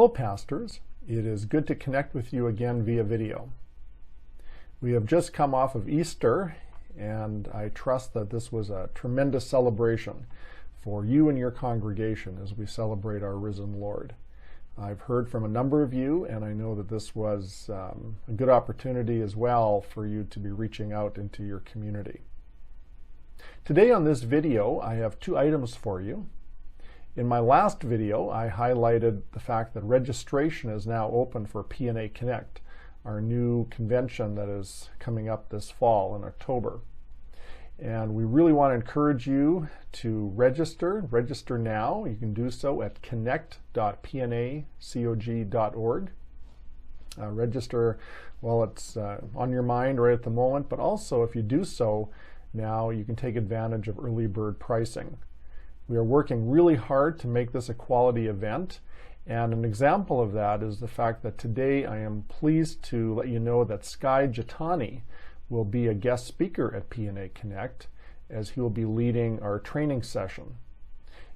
Hello, pastors. It is good to connect with you again via video. We have just come off of Easter, and I trust that this was a tremendous celebration for you and your congregation as we celebrate our risen Lord. I've heard from a number of you, and I know that this was a good opportunity as well for you to be reaching out into your community. Today on this video, I have two items for you. In my last video, I highlighted the fact that registration is now open for PNA Connect, our new convention that is coming up this fall in October. And we really want to encourage you to register now. You can do so at connect.pnacog.org. Register while it's on your mind right at the moment, but also if you do so now, you can take advantage of early bird pricing. We are working really hard to make this a quality event, and an example of that is the fact that today I am pleased to let you know that Skye Jethani will be a guest speaker at PNA Connect, as he will be leading our training session.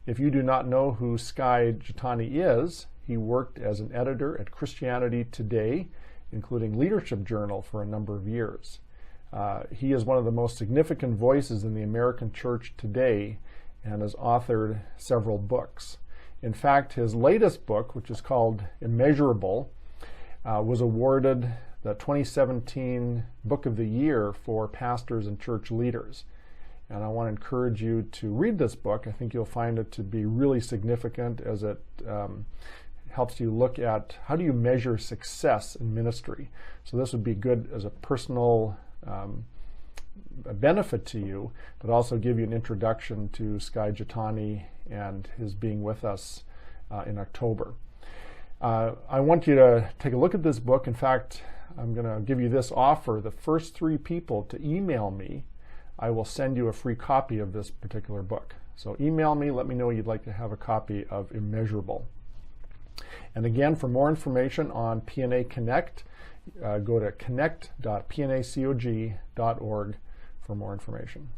If you do not know who Skye Jethani is, he worked as an editor at Christianity Today, including Leadership Journal, for a number of years. He is one of the most significant voices in the American church today and has authored several books. In fact, his latest book, which is called Immeasurable, was awarded the 2017 Book of the Year for pastors and church leaders. And I want to encourage you to read this book. I think you'll find it to be really significant as it helps you look at how do you measure success in ministry. So this would be good as a personal a benefit to you, but also give you an introduction to Skye Jethani and his being with us in October. I want you to take a look at this book. In fact, I'm going to give you this offer. The first 3 people to email me, I will send you a free copy of this particular book. So email me, let me know you'd like to have a copy of Immeasurable. And again, for more information on PNA Connect, go to connect.pnacog.org for more information.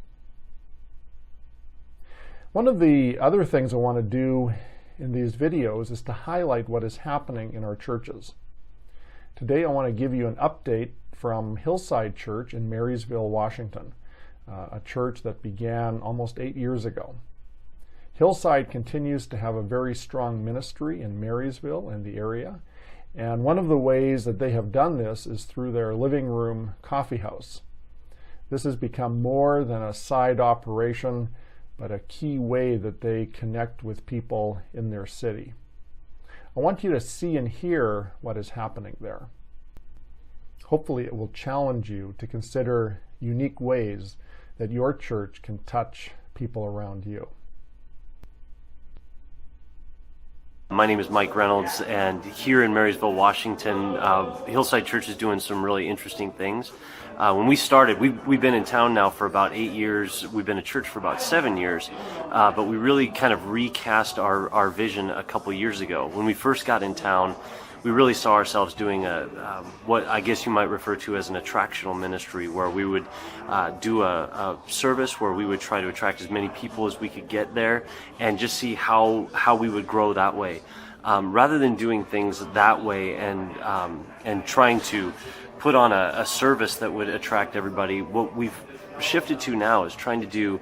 One of the other things I want to do in these videos is to highlight what is happening in our churches. Today I want to give you an update from Hillside Church in Marysville, Washington, a church that began almost 8 years ago. Hillside continues to have a very strong ministry in Marysville and the area, and one of the ways that they have done this is through their living room coffee house. This has become more than a side operation, but a key way that they connect with people in their city. I want you to see and hear what is happening there. Hopefully it will challenge you to consider unique ways that your church can touch people around you. My name is Mike Reynolds, and here in Marysville, Washington, Hillside Church is doing some really interesting things. When we started, we've been in town now for about 8 years. We've been a church for about 7 years, but we really kind of recast our vision a couple years ago. When we first got in town, we really saw ourselves doing what I guess you might refer to as an attractional ministry, where we would do a service where we would try to attract as many people as we could get there and just see how we would grow that way. Rather than doing things that way and trying to put on a service that would attract everybody, what we've shifted to now is trying to do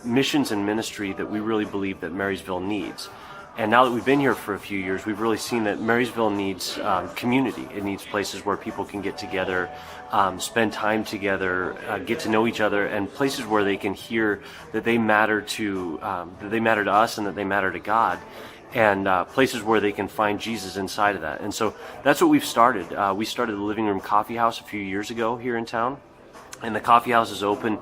missions and ministry that we really believe that Marysville needs. And now that we've been here for a few years, we've really seen that Marysville needs community. It needs places where people can get together, spend time together, get to know each other, and places where they can hear that they matter to us and that they matter to God, and places where they can find Jesus inside of that. And so that's what we've started. We started the Living Room Coffee House a few years ago here in town. And the coffee house is open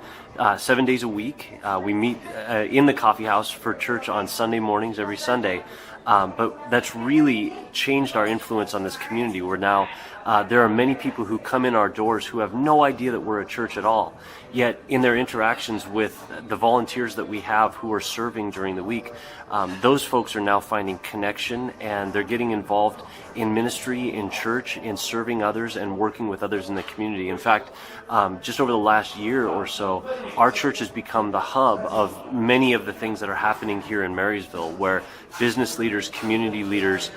7 days a week. We meet in the coffee house for church on Sunday mornings, every Sunday. But that's really changed our influence on this community. We're now There are many people who come in our doors who have no idea that we're a church at all. Yet in their interactions with the volunteers that we have who are serving during the week, those folks are now finding connection, and they're getting involved in ministry, in church, in serving others and working with others in the community. In fact, just over the last year or so, our church has become the hub of many of the things that are happening here in Marysville, where business leaders, community leaders,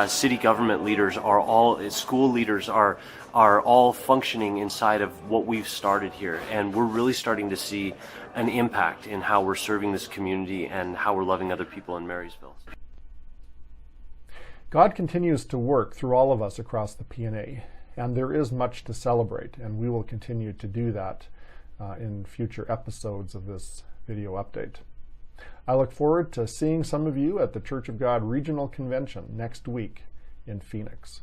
city government leaders are all, school leaders are all functioning inside of what we've started here. And we're really starting to see an impact in how we're serving this community and how we're loving other people in Marysville. God continues to work through all of us across the P&A, and there is much to celebrate, and we will continue to do that in future episodes of this video update. I look forward to seeing some of you at the Church of God Regional Convention next week in Phoenix.